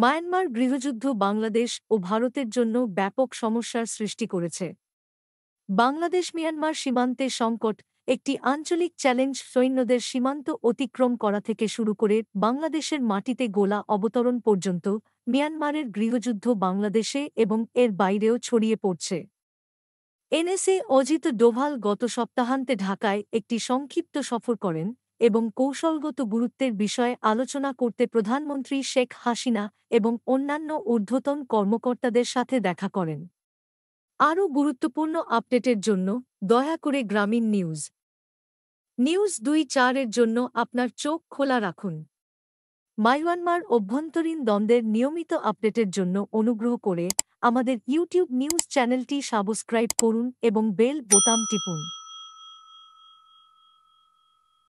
Myanmar গৃহযুদ্ধ বাংলাদেশ ও ভারতের জন্য ব্যাপক সমস্যার সৃষ্টি করেছে। বাংলাদেশ মিয়ানমার সীমান্তে সংকট একটি আঞ্চলিক চ্যালেঞ্জ, সৈন্যদের সীমান্ত অতিক্রম করা থেকে শুরু করে বাংলাদেশের মাটিতে গোলা অবতরণ পর্যন্ত মিয়ানমারের গৃহযুদ্ধ বাংলাদেশে এবং এর বাইরেও ছড়িয়ে পড়ছে। এনএসএ অজিত ডোভাল গত সপ্তাহান্তে ঢাকায় একটি সংক্ষিপ্ত সফর করেন এবং কৌশলগত গুরুত্বের বিষয়ে আলোচনা করতে প্রধানমন্ত্রী শেখ হাসিনা এবং অন্যান্য ঊর্ধ্বতন কর্মকর্তাদের সাথে দেখা করেন। আরও গুরুত্বপূর্ণ আপডেটের জন্য দয়া করে গ্রামীণ নিউজ ২-৪ এর জন্য আপনার চোখ খোলা রাখুন। মায়ানমার অভ্যন্তরীণ দ্বন্দ্বের নিয়মিত আপডেটের জন্য অনুগ্রহ করে আমাদের ইউটিউব নিউজ চ্যানেলটি সাবস্ক্রাইব করুন এবং বেল বোতাম টিপুন।